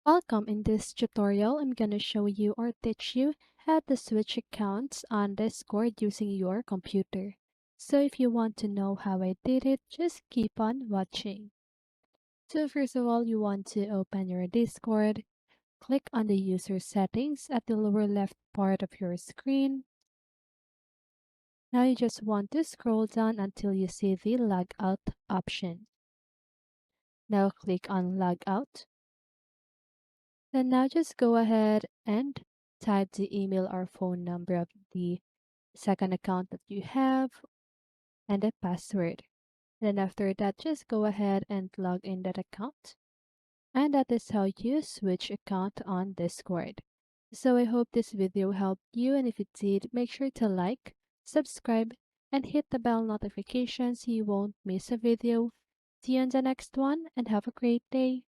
Welcome. In this tutorial, I'm going to show you or teach you how to switch accounts on Discord using your computer. So if you want to know how I did it, just keep on watching. So first of all, you want to open your Discord, click on the user settings at the lower left part of your screen. Now you just want to scroll down until you see the logout option. Now click on logout. Then now just go ahead and type the email or phone number of the second account that you have and the password. Then after that, just go ahead and log in that account. And that is how you switch account on Discord. So I hope this video helped you, and if it did, make sure to like, subscribe, and hit the bell notification so you won't miss a video. See you in the next one and have a great day.